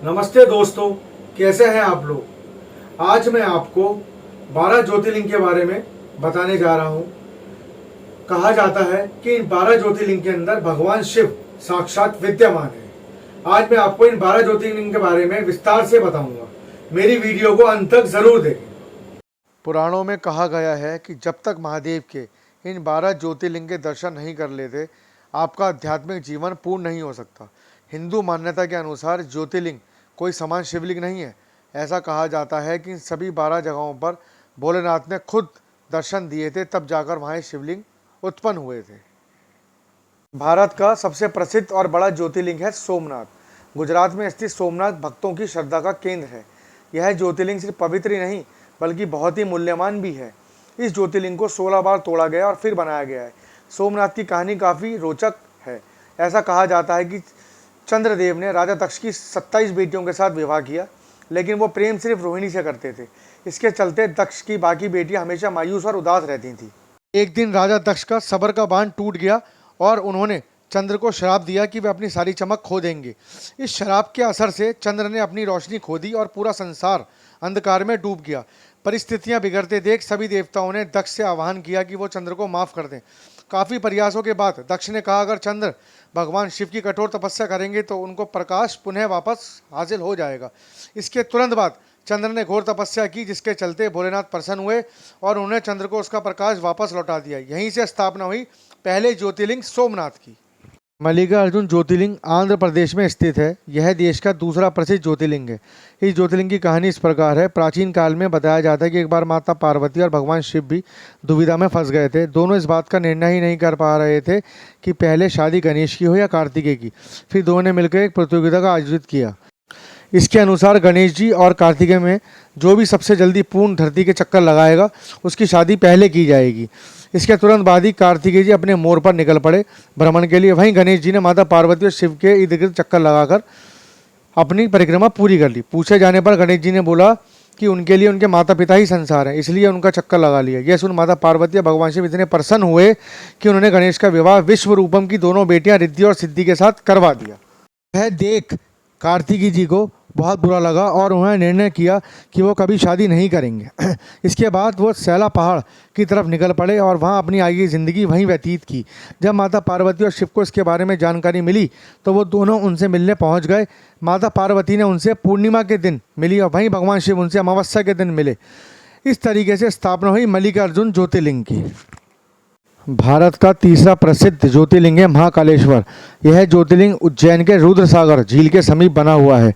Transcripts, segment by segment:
नमस्ते दोस्तों, कैसे हैं आप लोग। आज मैं आपको 12 ज्योतिर्लिंग के बारे में बताने जा रहा हूं। कहा जाता है कि इन 12 ज्योतिर्लिंग के अंदर भगवान शिव साक्षात विद्यमान है। आज मैं आपको इन 12 ज्योतिर्लिंग के बारे में विस्तार से बताऊंगा। मेरी वीडियो को अंत तक जरूर देखें। पुराणों में कहा गया है कि जब तक महादेव के इन 12 ज्योतिर्लिंग के दर्शन नहीं कर लेते, आपका आध्यात्मिक जीवन पूर्ण नहीं हो सकता। हिंदू मान्यता के अनुसार ज्योतिर्लिंग कोई समान शिवलिंग नहीं है। ऐसा कहा जाता है कि इन सभी 12 जगहों पर भोलेनाथ ने खुद दर्शन दिए थे, तब जाकर वहाँ शिवलिंग उत्पन्न हुए थे। भारत का सबसे प्रसिद्ध और बड़ा ज्योतिर्लिंग है सोमनाथ। गुजरात में स्थित सोमनाथ भक्तों की श्रद्धा का केंद्र है। यह ज्योतिर्लिंग सिर्फ पवित्र ही नहीं बल्कि बहुत ही मूल्यवान भी है। इस ज्योतिर्लिंग को 16 बार तोड़ा गया और फिर बनाया गया है। सोमनाथ की कहानी काफ़ी रोचक है। ऐसा कहा जाता है कि चंद्रदेव ने राजा दक्ष की 27 बेटियों के साथ विवाह किया, लेकिन वो प्रेम सिर्फ रोहिणी से करते थे। इसके चलते दक्ष की बाकी बेटियां हमेशा मायूस और उदास रहती थीं। एक दिन राजा दक्ष का सब्र का बांध टूट गया और उन्होंने चंद्र को श्राप दिया कि वे अपनी सारी चमक खो देंगे। इस श्राप के असर से चंद्र ने अपनी रोशनी खो दी और पूरा संसार अंधकार में डूब गया। परिस्थितियां बिगड़ते देख सभी देवताओं ने दक्ष से आह्वान किया कि वो चंद्र को माफ़ कर दें। काफ़ी प्रयासों के बाद दक्ष ने कहा, अगर चंद्र भगवान शिव की कठोर तपस्या करेंगे तो उनको प्रकाश पुनः वापस हासिल हो जाएगा। इसके तुरंत बाद चंद्र ने घोर तपस्या की, जिसके चलते भोलेनाथ प्रसन्न हुए और उन्हें चंद्र को उसका प्रकाश वापस लौटा दिया। यहीं से स्थापना हुई पहले ज्योतिर्लिंग सोमनाथ की। मल्लिकार्जुन ज्योतिर्लिंग आंध्र प्रदेश में स्थित है। यह देश का दूसरा प्रसिद्ध ज्योतिर्लिंग है। इस ज्योतिर्लिंग की कहानी इस प्रकार है। प्राचीन काल में बताया जाता है कि एक बार माता पार्वती और भगवान शिव भी दुविधा में फंस गए थे। दोनों इस बात का निर्णय ही नहीं कर पा रहे थे कि पहले शादी गणेश की हो या कार्तिकेय की। फिर दोनों ने मिलकर एक प्रतियोगिता का आयोजित किया। इसके अनुसार गणेश जी और कार्तिकेय में जो भी सबसे जल्दी पूर्ण धरती के चक्कर लगाएगा उसकी शादी पहले की जाएगी। इसके तुरंत बाद ही कार्तिकेय जी अपने मोर पर निकल पड़े भ्रमण के लिए। वहीं गणेश जी ने माता पार्वती और शिव के इर्द गिर्द चक्कर लगाकर अपनी परिक्रमा पूरी कर ली। पूछे जाने पर गणेश जी ने बोला कि उनके लिए उनके माता पिता ही संसार हैं, इसलिए उनका चक्कर लगा लिया। यह सुन माता पार्वती और भगवान शिव इतने प्रसन्न हुए कि उन्होंने गणेश का विवाह विश्व रूपम की दोनों बेटियां रिद्धि और सिद्धि के साथ करवा दिया। यह देख कार्तिकेय जी को बहुत बुरा लगा और उन्होंने निर्णय किया कि वो कभी शादी नहीं करेंगे। इसके बाद वो सैला पहाड़ की तरफ निकल पड़े और वहाँ अपनी आगे ज़िंदगी वहीं व्यतीत की। जब माता पार्वती और शिव को इसके बारे में जानकारी मिली तो वो दोनों उनसे मिलने पहुँच गए। माता पार्वती ने उनसे पूर्णिमा के दिन मिली और वहीं भगवान शिव उनसे अमावस्या के दिन मिले। इस तरीके से स्थापना हुई मल्लिकार्जुन ज्योतिर्लिंग की। भारत का तीसरा प्रसिद्ध ज्योतिर्लिंग है महाकालेश्वर। यह ज्योतिर्लिंग उज्जैन के रुद्रसागर झील के समीप बना हुआ है।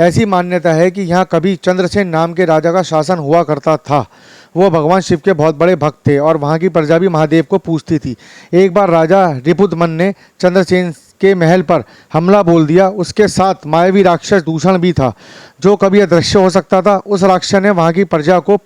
ऐसी मान्यता है कि यहाँ कभी चंद्रसेन नाम के राजा का शासन हुआ करता था। वो भगवान शिव के बहुत बड़े भक्त थे और वहाँ की प्रजा भी महादेव को पूजती थी। एक बार राजा रिपुदमन ने चंद्रसेन के महल पर हमला बोल दिया। उसके साथ मायावी राक्षस दूषण भी था, जो कभी अदृश्य हो सकता था। उस राक्षस ने वहाँ की प्रजा को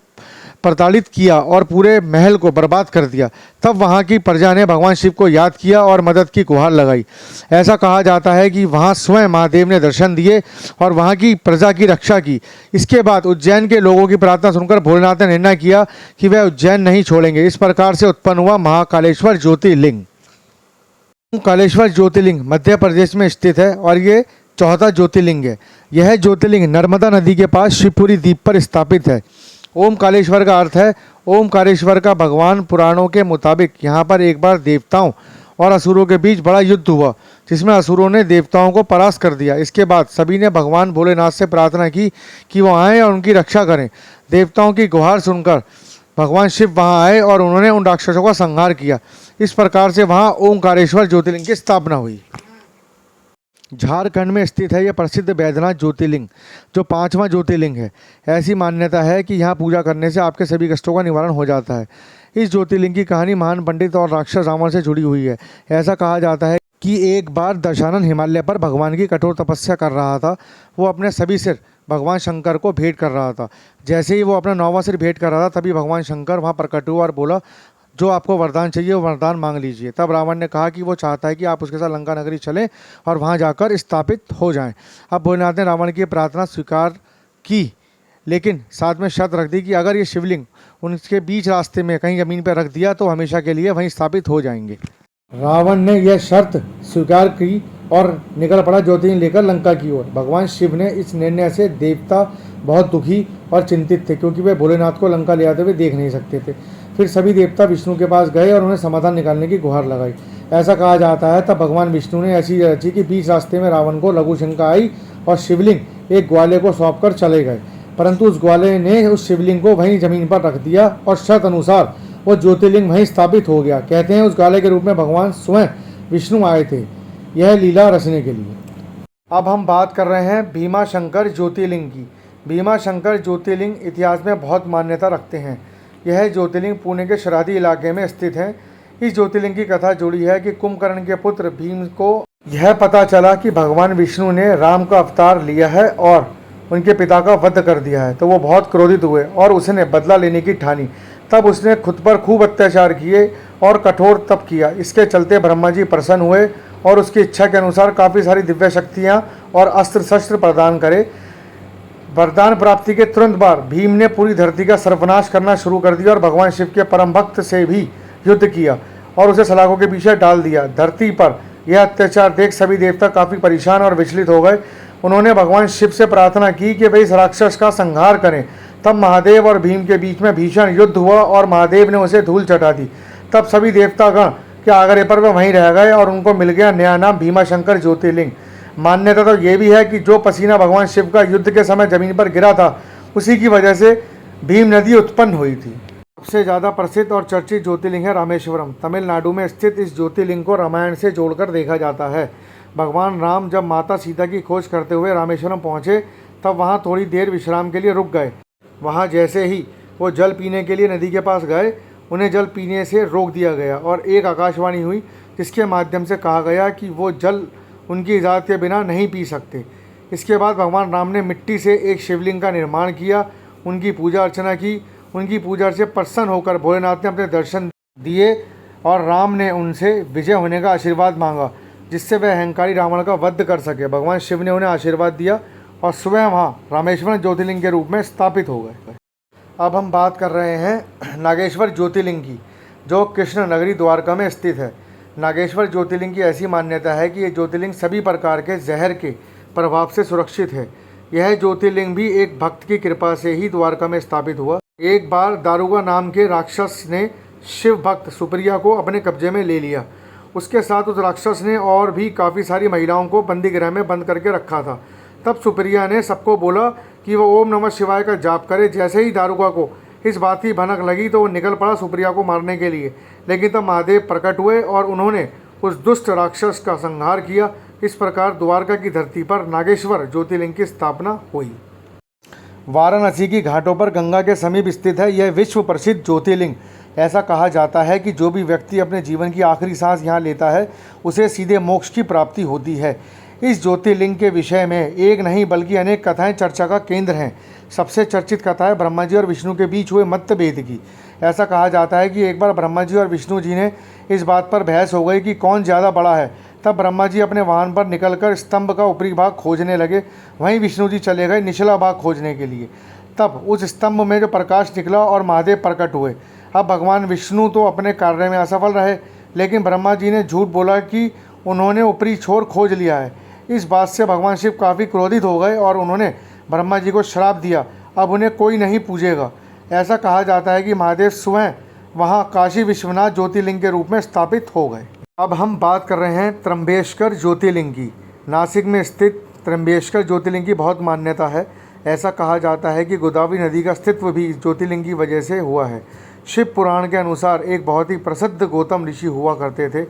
प्रताड़ित किया और पूरे महल को बर्बाद कर दिया। तब वहाँ की प्रजा ने भगवान शिव को याद किया और मदद की गुहार लगाई। ऐसा कहा जाता है कि वहाँ स्वयं महादेव ने दर्शन दिए और वहाँ की प्रजा की रक्षा की। इसके बाद उज्जैन के लोगों की प्रार्थना सुनकर भोलेनाथ ने निर्णय किया कि वह उज्जैन नहीं छोड़ेंगे। इस प्रकार से उत्पन्न हुआ महाकालेश्वर ज्योतिर्लिंग। कालेश्वर ज्योतिर्लिंग मध्य प्रदेश में स्थित है और ये चौथा ज्योतिर्लिंग है। यह ज्योतिर्लिंग नर्मदा नदी के पास शिवपुरी द्वीप पर स्थापित है। ओमकारेश्वर का अर्थ है ओमकारेश्वर का भगवान। पुराणों के मुताबिक यहाँ पर एक बार देवताओं और असुरों के बीच बड़ा युद्ध हुआ, जिसमें असुरों ने देवताओं को परास्त कर दिया। इसके बाद सभी ने भगवान भोलेनाथ से प्रार्थना की कि वो आएँ और उनकी रक्षा करें। देवताओं की गुहार सुनकर भगवान शिव वहाँ आए और उन्होंने उन राक्षसों का संहार किया। इस प्रकार से वहाँ ओमकारेश्वर ज्योतिर्लिंग की स्थापना हुई। झारखंड में स्थित है यह प्रसिद्ध बैद्यनाथ ज्योतिर्लिंग, जो 5वां ज्योतिर्लिंग है। ऐसी मान्यता है कि यहाँ पूजा करने से आपके सभी कष्टों का निवारण हो जाता है। इस ज्योतिर्लिंग की कहानी महान पंडित और राक्षस रावण से जुड़ी हुई है। ऐसा कहा जाता है कि एक बार दशानन हिमालय पर भगवान की कठोर तपस्या कर रहा था। वो अपने सभी सिर भगवान शंकर को भेंट कर रहा था। जैसे ही वो अपना 9वां सिर भेंट कर रहा था, तभी भगवान शंकर वहाँ प्रकट हुआ और बोला, जो आपको वरदान चाहिए वो वरदान मांग लीजिए। तब रावण ने कहा कि वो चाहता है कि आप उसके साथ लंका नगरी चलें और वहाँ जाकर स्थापित हो जाएं। अब भोलेनाथ ने रावण की प्रार्थना स्वीकार की, लेकिन साथ में शर्त रख दी कि अगर ये शिवलिंग उनके बीच रास्ते में कहीं ज़मीन पर रख दिया तो हमेशा के लिए वहीं स्थापित हो जाएंगे। रावण ने यह शर्त स्वीकार की और निकल पड़ा ज्योतिलिंग लेकर लंका की ओर। भगवान शिव ने इस निर्णय से देवता बहुत दुखी और चिंतित थे, क्योंकि वे भोलेनाथ को लंका ले आते हुए देख नहीं सकते थे। फिर सभी देवता विष्णु के पास गए और उन्हें समाधान निकालने की गुहार लगाई। ऐसा कहा जाता है तब भगवान विष्णु ने ऐसी रची कि बीच रास्ते में रावण को लघु शंका आई और शिवलिंग एक ग्वाले को सौंप कर चले गए, परंतु उस ग्वाले ने उस शिवलिंग को वहीं जमीन पर रख दिया और शर्त अनुसार वो ज्योतिर्लिंग वहीं स्थापित हो गया। कहते हैं उस ग्वाले के रूप में भगवान स्वयं विष्णु आए थे, यह लीला रचने के लिए। अब हम बात कर रहे हैं भीमा शंकर ज्योतिर्लिंग की। भीमा शंकर ज्योतिर्लिंग इतिहास में बहुत मान्यता रखते हैं। यह ज्योतिर्लिंग पुणे के शरादी इलाके में स्थित है। इस ज्योतिर्लिंग की कथा जुड़ी है कि कुंभकर्ण के पुत्र भीम को यह पता चला कि भगवान विष्णु ने राम का अवतार लिया है और उनके पिता का वध कर दिया है, तो वो बहुत क्रोधित हुए और उसने बदला लेने की ठानी। तब उसने खुद पर खूब अत्याचार किए और कठोर तप किया। इसके चलते ब्रह्मा जी प्रसन्न हुए और उसकी इच्छा के अनुसार काफ़ी सारी दिव्य शक्तियाँ और अस्त्र शस्त्र प्रदान करे। वरदान प्राप्ति के तुरंत बाद भीम ने पूरी धरती का सर्वनाश करना शुरू कर दिया और भगवान शिव के परम भक्त से भी युद्ध किया और उसे सलाखों के पीछे डाल दिया। धरती पर यह अत्याचार देख सभी देवता काफ़ी परेशान और विचलित हो गए। उन्होंने भगवान शिव से प्रार्थना की कि वे इस राक्षस का संहार करें। तब महादेव और भीम के बीच में भीषण युद्ध हुआ और महादेव ने उसे धूल चटा दी। तब सभी देवतागण के आग्रह पर वे वहीं रह गए और उनको मिल गया नया नाम भीमाशंकर ज्योतिर्लिंग। मान्यता तो ये भी है कि जो पसीना भगवान शिव का युद्ध के समय जमीन पर गिरा था, उसी की वजह से भीम नदी उत्पन्न हुई थी। सबसे ज़्यादा प्रसिद्ध और चर्चित ज्योतिर्लिंग है रामेश्वरम। तमिलनाडु में स्थित इस ज्योतिर्लिंग को रामायण से जोड़कर देखा जाता है। भगवान राम जब माता सीता की खोज करते हुए रामेश्वरम पहुँचे, तब वहाँ थोड़ी देर विश्राम के लिए रुक गए। वहाँ जैसे ही वो जल पीने के लिए नदी के पास गए, उन्हें जल पीने से रोक दिया गया और एक आकाशवाणी हुई, जिसके माध्यम से कहा गया कि वो जल उनकी इजाज़त के बिना नहीं पी सकते। इसके बाद भगवान राम ने मिट्टी से एक शिवलिंग का निर्माण किया, उनकी पूजा अर्चना की। उनकी पूजा से प्रसन्न होकर भोलेनाथ ने अपने दर्शन दिए और राम ने उनसे विजय होने का आशीर्वाद मांगा, जिससे वह अहंकारी रावण का वध कर सके। भगवान शिव ने उन्हें आशीर्वाद दिया और स्वयं वहाँ रामेश्वर ज्योतिर्लिंग के रूप में स्थापित हो गए। अब हम बात कर रहे हैं नागेश्वर ज्योतिर्लिंग की, जो कृष्ण नगरी द्वारका में स्थित है। नागेश्वर ज्योतिर्लिंग की ऐसी मान्यता है कि ये ज्योतिर्लिंग सभी प्रकार के जहर के प्रभाव से सुरक्षित है। यह ज्योतिर्लिंग भी एक भक्त की कृपा से ही द्वारका में स्थापित हुआ। एक बार दारुका नाम के राक्षस ने शिव भक्त सुप्रिया को अपने कब्जे में ले लिया। उसके साथ उस राक्षस ने और भी काफ़ी सारी महिलाओं को बंदी गृह में बंद करके रखा था। तब सुप्रिया ने सबको बोला कि वो ओम नमः शिवाय का जाप करे। जैसे ही दारुका को इस बात की भनक लगी तो वो निकल पड़ा सुप्रिया को मारने के लिए, लेकिन तब महादेव प्रकट हुए और उन्होंने उस दुष्ट राक्षस का संहार किया। इस प्रकार द्वारका की धरती पर नागेश्वर ज्योतिर्लिंग की स्थापना हुई। वाराणसी की घाटों पर गंगा के समीप स्थित है यह विश्व प्रसिद्ध ज्योतिर्लिंग। ऐसा कहा जाता है कि जो भी व्यक्ति अपने जीवन की आखिरी सांस यहाँ लेता है, उसे सीधे मोक्ष की प्राप्ति होती है। इस ज्योतिर्लिंग के विषय में एक नहीं बल्कि अनेक कथाएं चर्चा का केंद्र हैं। सबसे चर्चित कथा है ब्रह्मा जी और विष्णु के बीच हुए मतभेद की। ऐसा कहा जाता है कि एक बार ब्रह्मा जी और विष्णु जी ने इस बात पर बहस हो गई कि कौन ज़्यादा बड़ा है। तब ब्रह्मा जी अपने वाहन पर निकलकर स्तंभ का ऊपरी भाग खोजने लगे। वहीं विष्णु जी चले गए निचला भाग खोजने के लिए। तब उस स्तंभ में जो प्रकाश निकला और महादेव प्रकट हुए। अब भगवान विष्णु तो अपने कार्य में असफल रहे, लेकिन ब्रह्मा जी ने झूठ बोला कि उन्होंने ऊपरी छोर खोज लिया है। इस बात से भगवान शिव काफ़ी क्रोधित हो गए और उन्होंने ब्रह्मा जी को श्राप दिया, अब उन्हें कोई नहीं पूजेगा। ऐसा कहा जाता है कि महादेव स्वयं वहाँ काशी विश्वनाथ ज्योतिर्लिंग के रूप में स्थापित हो गए। अब हम बात कर रहे हैं त्र्यंबकेश्वर ज्योतिर्लिंग की। नासिक में स्थित त्र्यंबकेश्वर ज्योतिर्लिंग की बहुत मान्यता है। ऐसा कहा जाता है कि गोदावरी नदी का अस्तित्व भी ज्योतिर्लिंग की वजह से हुआ है। शिव पुराण के अनुसार एक बहुत ही प्रसिद्ध गौतम ऋषि हुआ करते थे।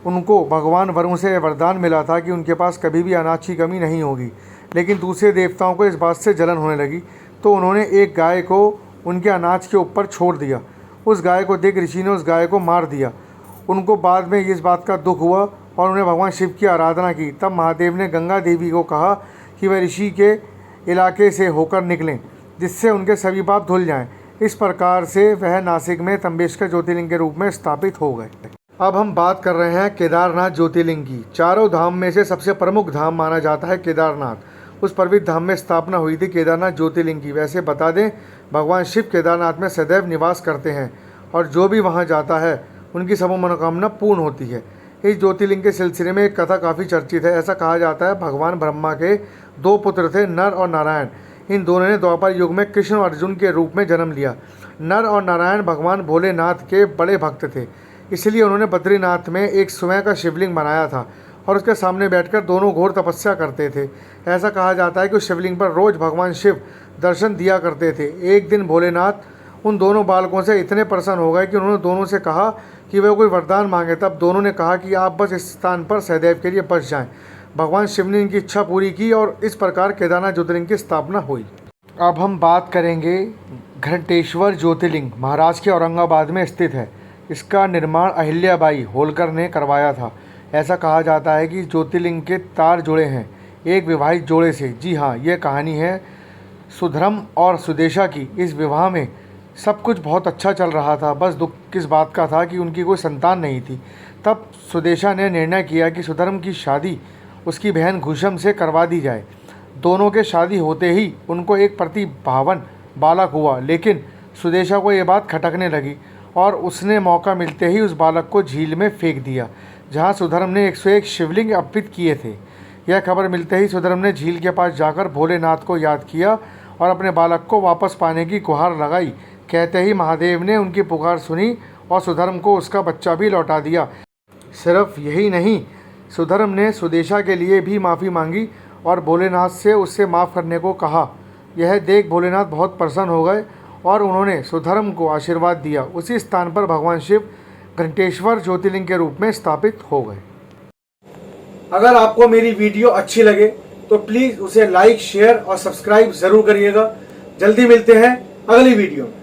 उनको भगवान वरुण से वरदान मिला था कि उनके पास कभी भी अनाज की कमी नहीं होगी, लेकिन दूसरे देवताओं को इस बात से जलन होने लगी, तो उन्होंने एक गाय को उनके अनाज के ऊपर छोड़ दिया। उस गाय को देख ऋषि ने उस गाय को मार दिया। उनको बाद में इस बात का दुख हुआ और उन्हें भगवान शिव की आराधना की। तब महादेव ने गंगा देवी को कहा कि वह ऋषि के इलाके से होकर निकलें, जिससे उनके सभी पाप धुल जाएं। इस प्रकार से वह नासिक में त्र्यंबकेश्वर ज्योतिर्लिंग के रूप में स्थापित हो गए। अब हम बात कर रहे हैं केदारनाथ ज्योतिर्लिंग की। चारों धाम में से सबसे प्रमुख धाम माना जाता है केदारनाथ। उस पवित्र धाम में स्थापना हुई थी केदारनाथ ज्योतिर्लिंग की। वैसे बता दें, भगवान शिव केदारनाथ में सदैव निवास करते हैं और जो भी वहां जाता है उनकी सब मनोकामना पूर्ण होती है। इस ज्योतिर्लिंग के सिलसिले में एक कथा काफ़ी चर्चित है। ऐसा कहा जाता है भगवान ब्रह्मा के 2 पुत्र थे, नर और नारायण। इन दोनों ने द्वापर युग में कृष्ण और अर्जुन के रूप में जन्म लिया। नर और नारायण भगवान भोलेनाथ के बड़े भक्त थे, इसलिए उन्होंने बद्रीनाथ में एक स्वयं का शिवलिंग बनाया था और उसके सामने बैठकर दोनों घोर तपस्या करते थे। ऐसा कहा जाता है कि उस शिवलिंग पर रोज भगवान शिव दर्शन दिया करते थे। एक दिन भोलेनाथ उन दोनों बालकों से इतने प्रसन्न हो गए कि उन्होंने दोनों से कहा कि वे कोई वरदान मांगे। तब दोनों ने कहा कि आप बस इस स्थान पर सदैव के लिए बस जाएं। भगवान शिव ने इनकी इच्छा पूरी की और इस प्रकार केदारनाथ ज्योतिर्लिंग की स्थापना हुई। अब हम बात करेंगे घंटेश्वर ज्योतिर्लिंग। महाराष्ट्र के औरंगाबाद में स्थित है। इसका निर्माण अहिल्याबाई होलकर ने करवाया था। ऐसा कहा जाता है कि ज्योतिर्लिंग के तार जुड़े हैं एक विवाहित जोड़े से। जी हाँ, यह कहानी है सुधर्म और सुदेशा की। इस विवाह में सब कुछ बहुत अच्छा चल रहा था, बस दुख किस बात का था कि उनकी कोई संतान नहीं थी। तब सुदेशा ने निर्णय किया कि सुधर्म की शादी उसकी बहन घुषम से करवा दी जाए। दोनों के शादी होते ही उनको एक प्रतिभावान बालक हुआ, लेकिन सुदेशा को ये बात खटकने लगी और उसने मौका मिलते ही उस बालक को झील में फेंक दिया, जहाँ सुधर्म ने 101 शिवलिंग अर्पित किए थे। यह खबर मिलते ही सुधर्म ने झील के पास जाकर भोलेनाथ को याद किया और अपने बालक को वापस पाने की गुहार लगाई। कहते ही महादेव ने उनकी पुकार सुनी और सुधर्म को उसका बच्चा भी लौटा दिया। सिर्फ यही नहीं, सुधर्म ने सुदेशा के लिए भी माफ़ी मांगी और भोलेनाथ से उससे माफ़ करने को कहा। यह देख भोलेनाथ बहुत प्रसन्न हो गए और उन्होंने सुधर्म को आशीर्वाद दिया। उसी स्थान पर भगवान शिव घंटेश्वर ज्योतिर्लिंग के रूप में स्थापित हो गए। अगर आपको मेरी वीडियो अच्छी लगे तो प्लीज़ उसे लाइक, शेयर और सब्सक्राइब ज़रूर करिएगा। जल्दी मिलते हैं अगली वीडियो में।